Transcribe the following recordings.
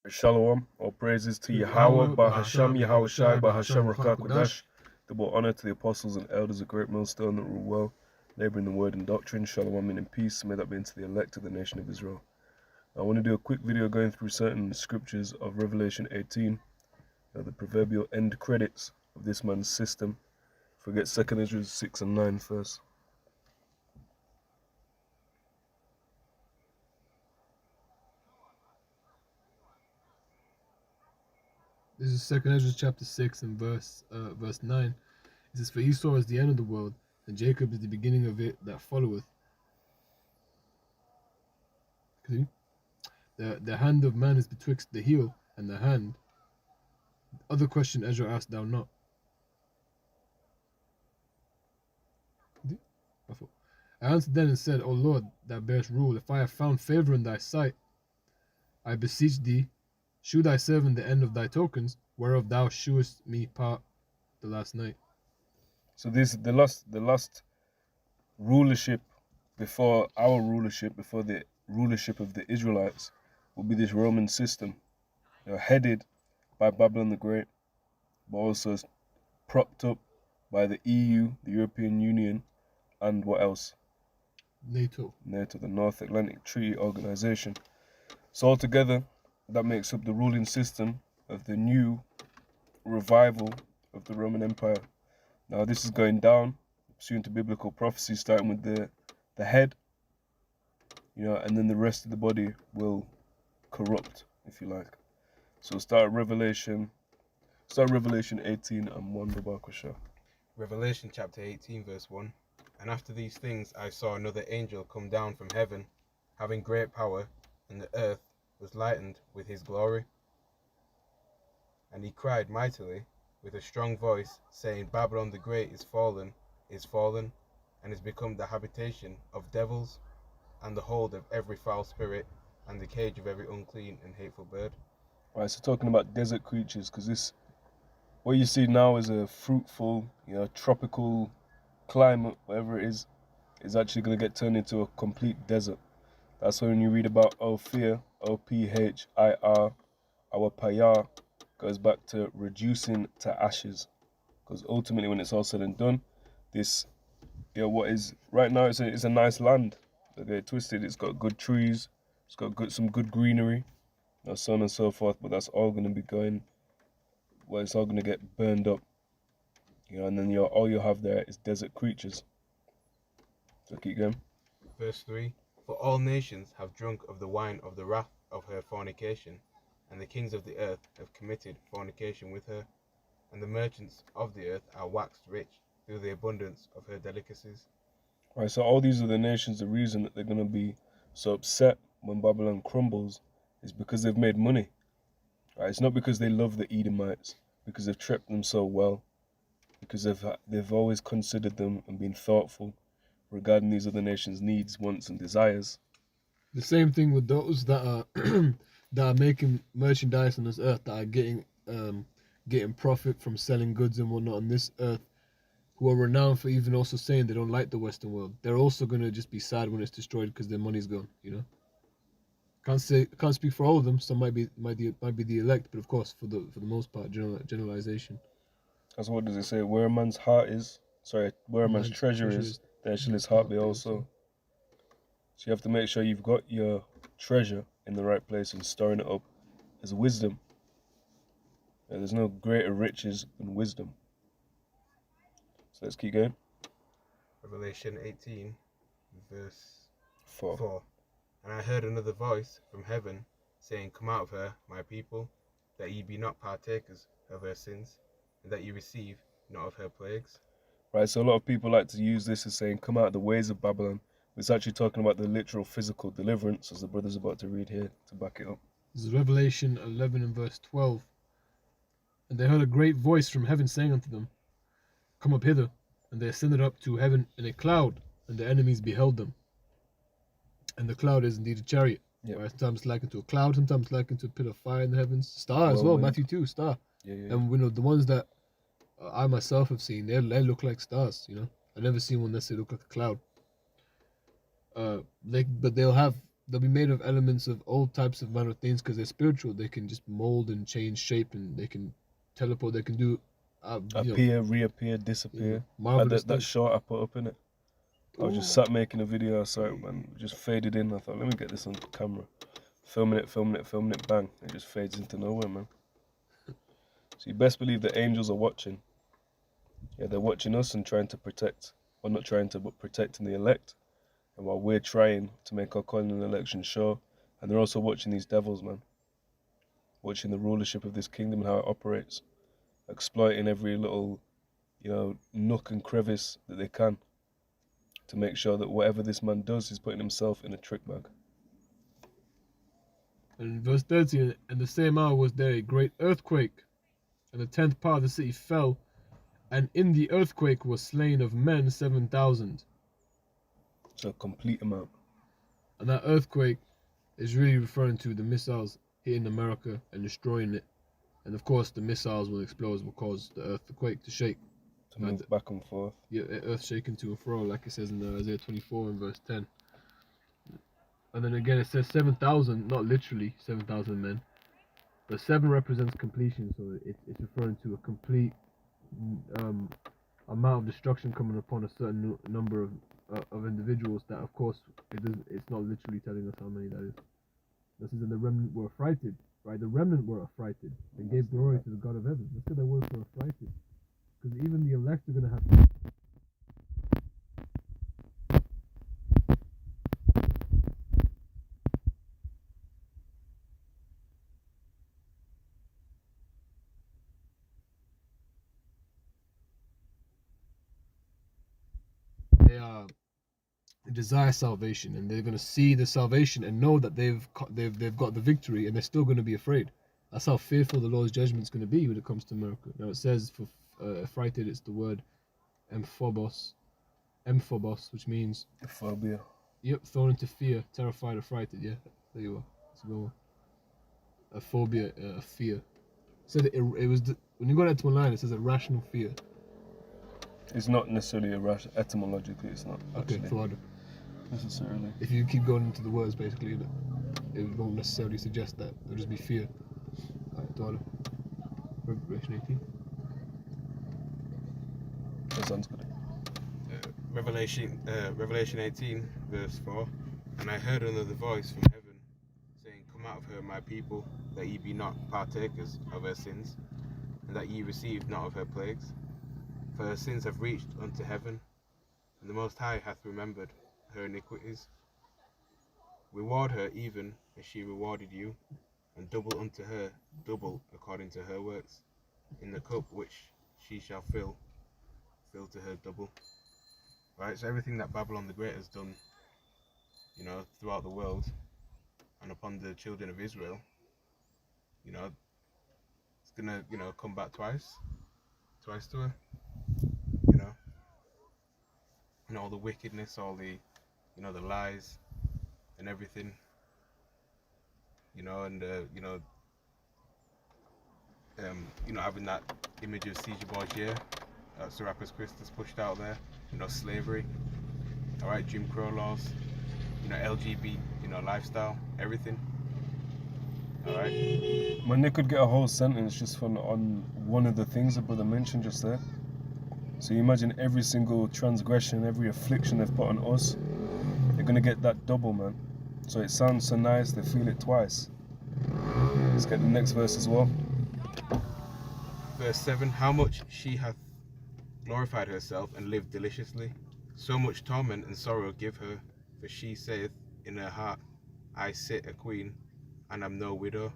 Shalom, all praises to Yahweh, Yahweh, Bahasham, Yahweh Shai, Bahasham, Ruach Rakakwadash. Double honor to the apostles and elders of great millstone that rule well, laboring the word and doctrine. Shalom and peace. May that be into the elect of the nation of Israel. I want to do a quick video going through certain scriptures of Revelation 18, the proverbial end credits of this man's system. Forget 2 Ezra 6 and 9 first. This is 2 Ezra chapter 6 and verse 9. It says, "For Esau is the end of the world, and Jacob is the beginning of it that followeth." See? The hand of man is betwixt the heel and the hand. Other question Ezra asked thou not. I answered then and said, O Lord, that bearest rule, if I have found favor in thy sight, I beseech thee, shew thy servant the end of thy tokens, whereof thou shewest me part the last night. So this the last rulership before our rulership, before the rulership of the Israelites, will be this Roman system, headed by Babylon the Great, but also propped up by the EU, the European Union, and what else? NATO, the North Atlantic Treaty Organization. So altogether, that makes up the ruling system of the new revival of the Roman Empire. Now this is going down, pursuant to biblical prophecy, starting with the head, and then the rest of the body will corrupt, if you like. So start Revelation 18 and 1, Babakosha. Revelation chapter 18 verse 1. And after these things I saw another angel come down from heaven, having great power, and the earth was lightened with his glory. And he cried mightily with a strong voice, saying, Babylon the Great is fallen, and is become the habitation of devils, and the hold of every foul spirit, and the cage of every unclean and hateful bird. Right, so talking about desert creatures, because what you see now is a fruitful, tropical climate, whatever it is actually going to get turned into a complete desert. That's when you read about Ophir, O-P-H-I-R, our Payar, goes back to reducing to ashes. Because ultimately, when it's all said and done, this, what is right now, it's a nice land. Don't get it twisted. It's got good trees, it's got some good greenery, so on and so forth. But that's all going to be going, it's all going to get burned up. And then all you'll have there is desert creatures. So keep going. Verse 3. For all nations have drunk of the wine of the wrath of her fornication, and the kings of the earth have committed fornication with her, and the merchants of the earth are waxed rich through the abundance of her delicacies. Right, so all these are the nations. The reason that they're going to be so upset when Babylon crumbles is because they've made money. Right, it's not because they love the Edomites, because they've treated them so well, because they've always considered them and been thoughtful regarding these other nations' needs, wants, and desires. The same thing with those that are that are making merchandise on this earth, that are getting profit from selling goods and whatnot on this earth, who are renowned for even also saying they don't like the Western world. They're also gonna just be sad when it's destroyed because their money's gone. Can't speak for all of them. Some might be the elect, but of course for the most part, generalization. That's what does it say? Where a man's treasure is, there shall his heart be also. So you have to make sure you've got your treasure in the right place and storing it up as wisdom. There's no greater riches than wisdom. So let's keep going. Revelation 18 verse 4. And I heard another voice from heaven, saying, Come out of her, my people, that ye be not partakers of her sins, and that ye receive not of her plagues. Right, so a lot of people like to use this as saying, come out of the ways of Babylon. It's actually talking about the literal physical deliverance, as the brother's about to read here to back it up. This is Revelation 11 and verse 12. And they heard a great voice from heaven saying unto them, Come up hither. And they ascended up to heaven in a cloud, and the enemies beheld them. And the cloud is indeed a chariot. Yep. Right? Sometimes likened to a cloud, sometimes likened to a pit of fire in the heavens. Star as well, Matthew 2, star. Yeah. And the ones that I myself have seen, they look like stars. I never seen one that say look like a cloud. But they'll have they'll be made of elements of all types of manner of things because they're spiritual. They can just mold and change shape, and they can teleport. They can do, Appear, reappear, disappear. Like marvelous that things. short I put up in it. I was just Ooh. sat making a video, I saw it, man. Just faded in. I thought, let me get this on camera. Filming it, bang. It just fades into nowhere, man. So you best believe the angels are watching. Yeah, they're watching us and trying to protect. Well, not trying to, but protecting the elect. And while we're trying to make our calling and election sure, and they're also watching these devils, man. Watching the rulership of this kingdom and how it operates. Exploiting every little, nook and crevice that they can to make sure that whatever this man does, he's putting himself in a trick bag. And in verse 13, and the same hour was there a great earthquake, and the 10th part of the city fell, and in the earthquake was slain of men 7,000. So a complete amount. And that earthquake is really referring to the missiles hitting America and destroying it. And of course, the missiles will explode, will cause the earthquake to shake. To move back and forth. Yeah, earth shaking to and fro, like it says in Isaiah 24 and verse 10. And then again, it says 7,000, not literally 7,000 men, but 7 represents completion, so it's referring to a complete amount of destruction coming upon a certain number of individuals. That, of course, it's not literally telling us how many that is. This is, and the remnant were affrighted, right? The remnant were affrighted and gave glory to the God of heaven. Let's get that word for affrighted, because even the elect are going to have. They desire salvation, and they're going to see the salvation and know that they've got the victory, and they're still going to be afraid. That's how fearful the Lord's judgment is going to be when it comes to America. Now it says for affrighted, it's the word emphobos, which means phobia. Yep, thrown into fear, terrified, affrighted. Yeah, there you are. That's a good one. A phobia, a fear. Said it was when you go down to one line, it says a rational fear. It's not necessarily etymologically. It's not Okay, actually necessarily. If you keep going into the words, basically, it won't necessarily suggest that. It'll just be fear. Alright, daughter. Revelation 18. That sounds good. Revelation 18, verse 4. And I heard another voice from heaven, saying, Come out of her, my people, that ye be not partakers of her sins, and that ye receive not of her plagues. For her sins have reached unto heaven, and the Most High hath remembered her iniquities. Reward her even as she rewarded you, and double unto her, double according to her works. In the cup which she shall fill to her double. Right, so everything that Babylon the Great has done, throughout the world, and upon the children of Israel, it's gonna, come back twice to her. And all the wickedness, all the, the lies and everything, and having that image of Caesar Borgia that Serapis Christus pushed out there, slavery, all right, Jim Crow laws, LGBT, lifestyle, everything, all right. Man, they could get a whole sentence just on one of the things that brother mentioned just there. So you imagine every single transgression, every affliction they've put on us, they're going to get that double, man. So it sounds so nice, they feel it twice. Let's get the next verse as well. Verse 7, how much she hath glorified herself and lived deliciously. So much torment and sorrow give her, for she saith in her heart, I sit a queen, and am no widow,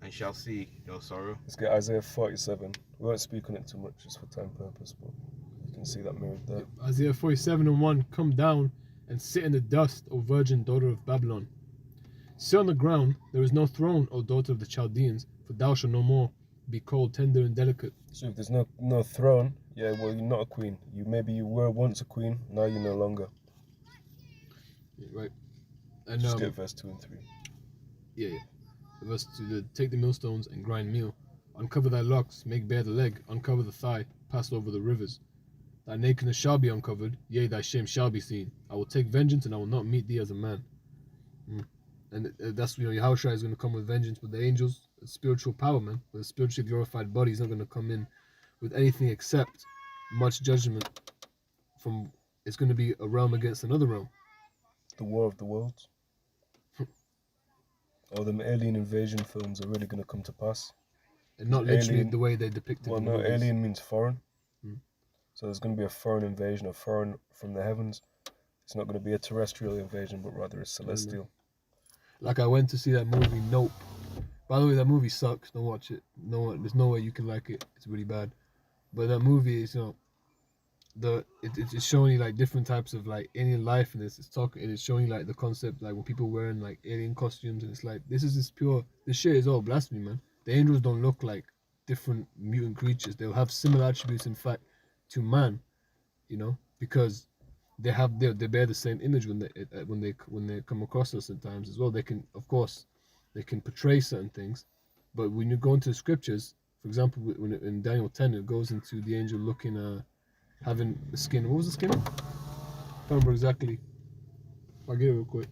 and shall see no sorrow. Let's get Isaiah 47. We won't speak on it too much, just for time purpose, but you can see that mirrored there. Isaiah 47 and 1, come down and sit in the dust, O virgin daughter of Babylon. Sit on the ground, there is no throne, O daughter of the Chaldeans, for thou shalt no more be called tender and delicate. So if there's no throne, yeah, well, you're not a queen. Maybe you were once a queen, now you're no longer. Yeah, right. And just get verse 2 and 3. Yeah. Verse 2, take the millstones and grind meal. Uncover thy locks, make bare the leg, uncover the thigh, pass over the rivers. Thy nakedness shall be uncovered, yea, thy shame shall be seen. I will take vengeance, and I will not meet thee as a man. And that's, Yahushua is going to come with vengeance with the angels, spiritual power, man. With a spiritually glorified body, he's not going to come in with anything except much judgment. From It's going to be a realm against another realm. The War of the Worlds. All them alien invasion films are really going to come to pass. And not literally alien, the way they depicted well, in no, movies. alien means foreign. Hmm. So there's going to be a foreign invasion, a foreign from the heavens. It's not going to be a terrestrial invasion, but rather a celestial. Like I went to see that movie Nope. By the way, that movie sucks. Don't watch it. There's no way you can like it. It's really bad. But that movie is, it's showing you like different types of like alien life, and it's showing you like the concept, like when people wearing like alien costumes, and it's like this shit is all blasphemy, man. The angels don't look like different mutant creatures. They'll have similar attributes, in fact, to man, because they bear the same image when they come across us at times as well. They can, of course, portray certain things, but when you go into the scriptures, for example, when in Daniel 10, it goes into the angel looking, having the skin. What was the skin? I can't remember exactly. I'll get it real quick,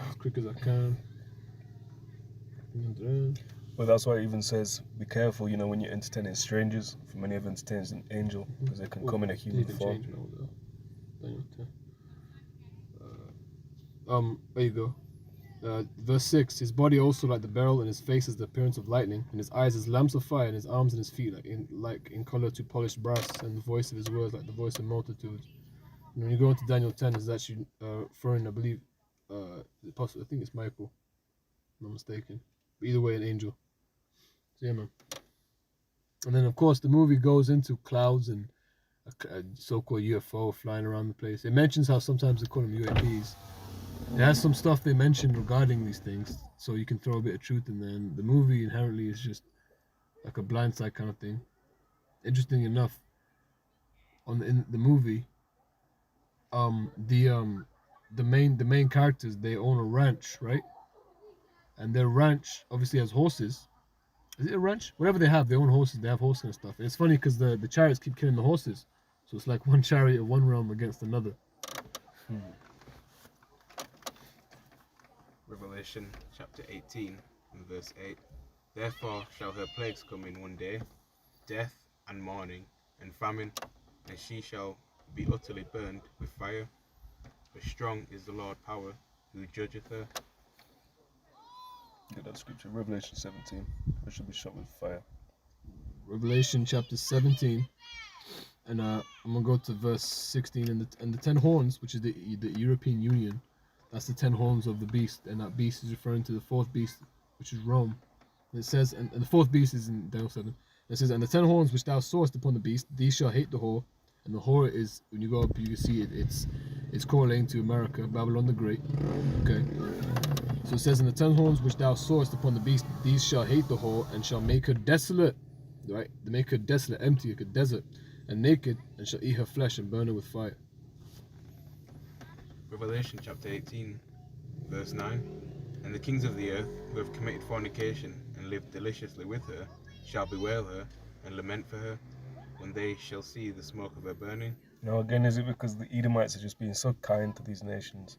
as quick as I can. But that's why it even says, be careful, when you're entertaining strangers, for many of entertains an angel, because they can come in a human form. Daniel 10. There you go. Verse 6, his body also like the beryl, and his face is the appearance of lightning, and his eyes as lamps of fire, and his arms and his feet like in color to polished brass, and the voice of his words like the voice of multitudes. And when you go into Daniel 10, it's actually referring, I believe, I think it's Michael, if I'm not mistaken. But either way, an angel. So yeah, man. And then, of course, the movie goes into clouds and a so-called UFO flying around the place. It mentions how sometimes they call them UAPs. It has some stuff they mention regarding these things, so you can throw a bit of truth in there. And the movie inherently is just like a blindside kind of thing. Interesting enough, in the movie, the main characters, they own a ranch, right? And their ranch obviously has horses. Is it a ranch? Whatever they have, they own horses. They have horses and stuff. And it's funny because the chariots keep killing the horses, so it's like one chariot of one realm against another. Revelation chapter 18 and verse 8. Therefore shall her plagues come in one day, death and mourning and famine, and she shall be utterly burned with fire. But strong is the Lord power, who judgeth her. Get that scripture, Revelation 17. I shall be shot with fire. Revelation chapter 17, and I'm gonna go to verse 16. And the 10 horns, which is the European Union, that's the 10 horns of the beast, and that beast is referring to the fourth beast, which is Rome. And it says, and the fourth beast is in Daniel 7. It says, and the 10 horns which thou sawest upon the beast, these shall hate the whore. And the whore is, when you go up, you can see it's correlating to America, Babylon the Great. Okay. So it says, and the 10 horns which thou sawest upon the beast, these shall hate the whore, and shall make her desolate. Right? They make her desolate, empty, like a desert, and naked, and shall eat her flesh and burn her with fire. Revelation chapter 18, verse 9. And the kings of the earth, who have committed fornication and lived deliciously with her, shall bewail her and lament for her, when they shall see the smoke of her burning. Now again, is it because the Edomites are just being so kind to these nations?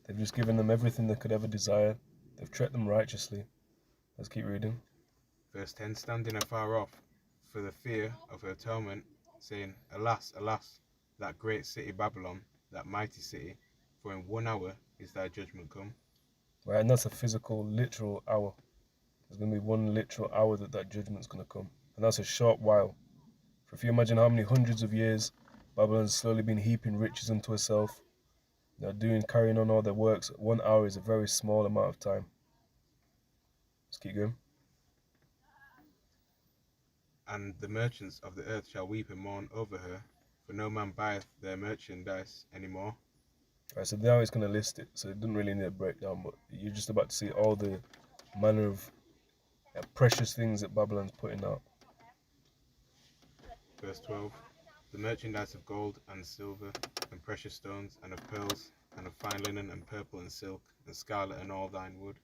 They've just given them everything they could ever desire. They've treated them righteously. Let's keep reading. Verse 10. Standing afar off, for the fear of her torment, saying, Alas, alas, that great city Babylon, that mighty city, for in 1 hour is thy judgment come. Right, and that's a physical, literal hour. There's going to be 1 literal hour that judgment's going to come. And that's a short while. For if you imagine how many hundreds of years Babylon's slowly been heaping riches unto herself, they're carrying on all their works, 1 hour is a very small amount of time. Let's keep going. And the merchants of the earth shall weep and mourn over her, for no man buyeth their merchandise any more. Right, so now it's going to list it, so it doesn't really need a breakdown, but you're just about to see all the manner of precious things that Babylon's putting out. Verse 12. The merchandise of gold and silver, and precious stones, and of pearls, and of fine linen, and purple, and silk, and scarlet, and all thine wood,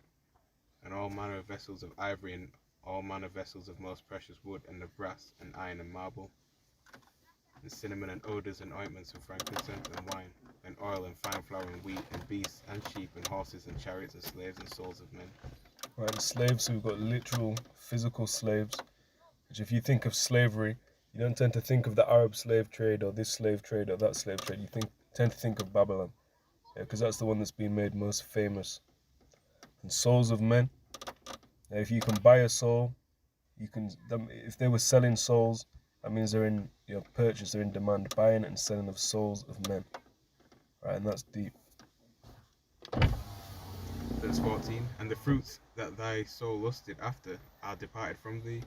and all manner of vessels of ivory, and all manner of vessels of most precious wood, and of brass, and iron, and marble. and cinnamon and odors and ointments and frankincense and wine, and oil and fine flour and wheat and beasts and sheep and horses and chariots and slaves and souls of men. Right, and slaves, so we've got literal physical slaves, which if you think of slavery, you don't tend to think of the Arab slave trade or this slave trade or that slave trade. You tend to think of Babylon, because that's the one that's been made most famous. And souls of men, now, if you can buy a soul, you can. If they were selling souls, that means they're in purchase, they're in demand, buying and selling of souls of men. Right, and that's deep. Verse 14, and the fruits that thy soul lusted after are departed from thee,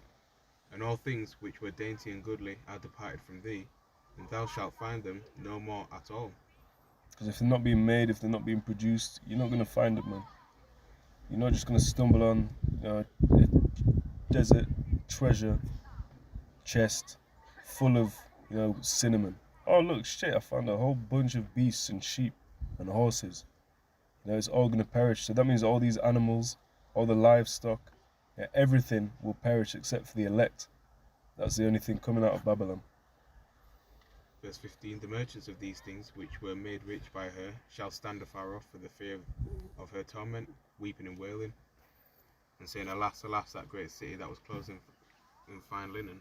and all things which were dainty and goodly are departed from thee, and thou shalt find them no more at all. Because if they're not being made, if they're not being produced, you're not going to find them, man. You're not just going to stumble on a desert treasure chest full of cinnamon. Oh look, shit! I found a whole bunch of beasts and sheep and horses. It's all going to perish. So that means all these animals, all the livestock, everything will perish except for the elect. That's the only thing coming out of Babylon. Verse 15, the merchants of these things which were made rich by her shall stand afar off for the fear of her torment, weeping and wailing, and saying, Alas, alas, that great city that was clothed in fine linen,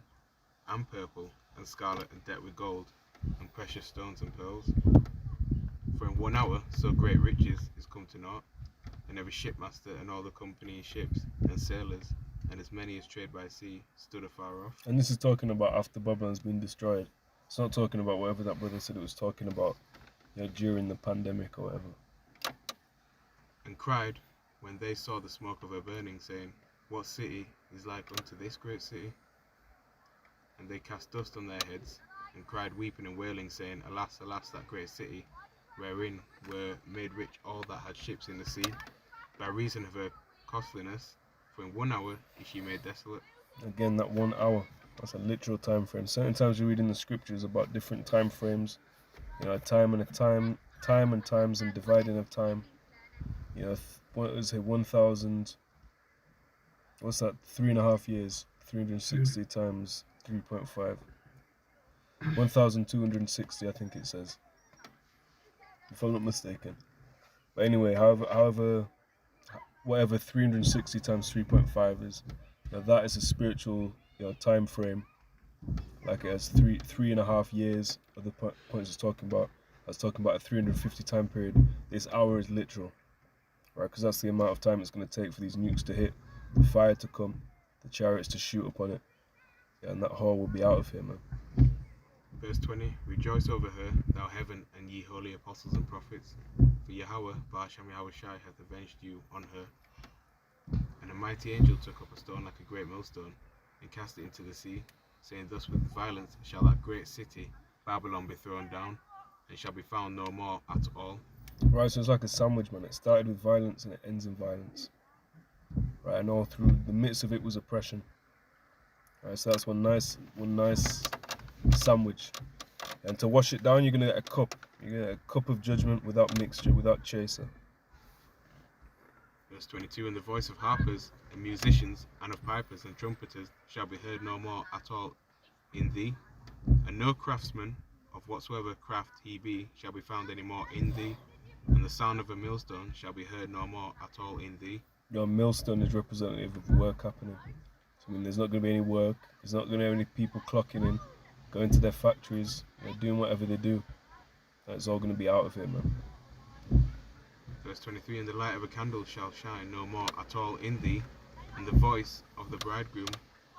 and purple, and scarlet, and decked with gold, and precious stones and pearls. For in 1 hour so great riches is come to naught, and every shipmaster and all the company in ships, and sailors, and as many as trade by sea, stood afar off. And this is talking about after Babylon's been destroyed. It's not talking about whatever that brother said it was talking about during the pandemic or whatever. And cried, when they saw the smoke of her burning, saying, What city is like unto this great city? And they cast dust on their heads, and cried weeping and wailing, saying, Alas, alas, that great city, wherein were made rich all that had ships in the sea, by reason of her costliness, for in 1 hour is she made desolate. Again, that 1 hour, that's a literal time frame. Certain times you read in the scriptures about different time frames, a time and times and dividing of time. What is it, 1,000, what's that, 3.5 years, 360 times 3.5. 1,260, I think it says, if I'm not mistaken. But anyway, however, whatever 360 times 3.5 is, that is a spiritual time frame. Like it has 3.5 years. Other points it's talking about. I was talking about a 350 time period. This hour is literal, right? Because that's the amount of time it's going to take for these nukes to hit, the fire to come, the chariots to shoot upon it, and that whore will be out of here, man. Verse 20, Rejoice over her, thou heaven, and ye holy apostles and prophets, for Yahweh, Ba'asham Yahushai, hath avenged you on her. And a mighty angel took up a stone like a great millstone, and cast it into the sea, saying, Thus with violence shall that great city, Babylon, be thrown down, and shall be found no more at all. Right, so it's like a sandwich, man. It started with violence and it ends in violence. Right, and all through the midst of it was oppression. Right, so that's one nice sandwich. And to wash it down, you're gonna get a cup. You get a cup of judgment without mixture, without chaser. Verse 22, And the voice of harpers and musicians, and of pipers and trumpeters shall be heard no more at all in thee, and no craftsman of whatsoever craft he be shall be found any more in thee, and the sound of a millstone shall be heard no more at all in thee. Your millstone is representative of work happening. So, there's not going to be any work. There's not going to be any people clocking in, going to their factories, doing whatever they do. It's all going to be out of here, man. Verse 23, And the light of a candle shall shine no more at all in thee, and the voice of the bridegroom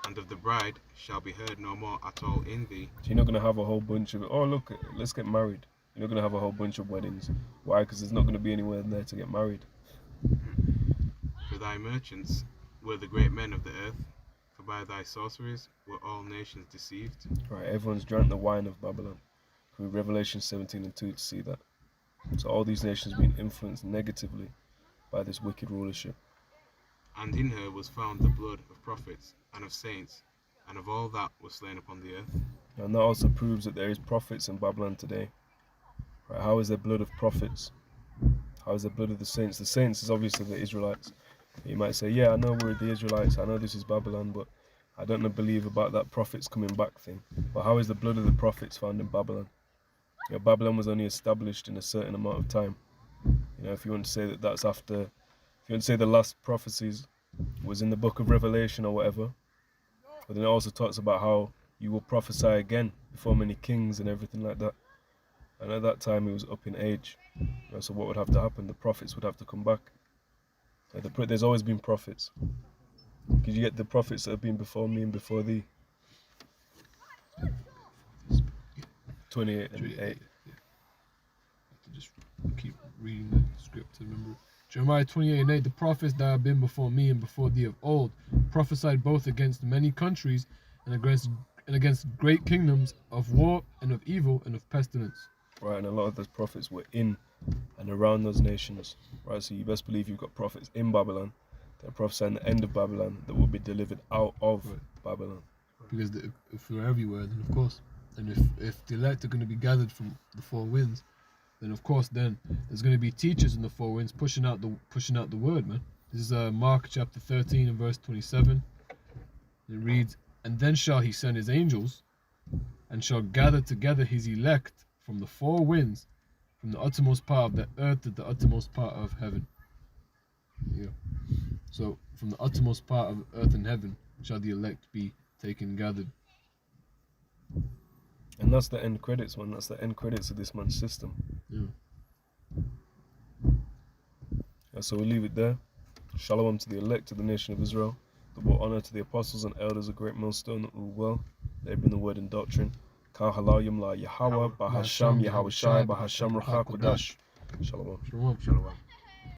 and of the bride shall be heard no more at all in thee. So you're not going to have a whole bunch of, oh look, let's get married. You're not going to have a whole bunch of weddings. Why? Because there's not going to be anywhere there to get married. For thy merchants were the great men of the earth, for by thy sorceries were all nations deceived. Right, everyone's drank the wine of Babylon. Read Revelation 17:2 to see that. So all these nations being influenced negatively by this wicked rulership. And in her was found the blood of prophets and of saints, and of all that was slain upon the earth. And that also proves that there is prophets in Babylon today. Right, how is there blood of prophets? How is there blood of the saints? The saints is obviously the Israelites. You might say, yeah, I know we're the Israelites, I know this is Babylon, but I don't believe about that prophets coming back thing. But how is the blood of the prophets found in Babylon? You know, Babylon was only established in a certain amount of time. You know, if you want to say that that's after, if you want to say the last prophecies was in the book of Revelation or whatever, but then it also talks about how you will prophesy again before many kings and everything like that. And at that time he was up in age. You know, so what would have to happen? The prophets would have to come back. There's always been prophets. Could you get the prophets that have been before me and before thee? 28 and 8. Yeah. I have to just keep reading the script to remember. Jeremiah 28 and 8. The prophets that have been before me and before thee of old prophesied both against many countries and against great kingdoms, of war and of evil and of pestilence. Right, and a lot of those prophets were in and around those nations. Right, so you best believe you've got prophets in Babylon that prophesy in the end of Babylon that will be delivered out of Babylon. Because if we're everywhere, then of course. And if the elect are going to be gathered from the four winds, then of course then there's going to be teachers in the four winds pushing out the word, man. This is Mark chapter 13 and verse 27. It reads, "And then shall he send his angels, and shall gather together his elect from the four winds, from the uttermost part of the earth to the uttermost part of heaven." Yeah. So from the uttermost part of earth and heaven shall the elect be taken and gathered. And that's the end credits, man. That's the end credits of this man's system. Yeah. So we'll leave it there. Shalom to the elect of the nation of Israel. Double honor to the apostles and elders of great millstone that rule well. They bring the word and doctrine. Kal halayim la Yahweh, Bahasham Yahweh Shai, Bahasham Racha Kodash. Shalom. Shalom. Shalom.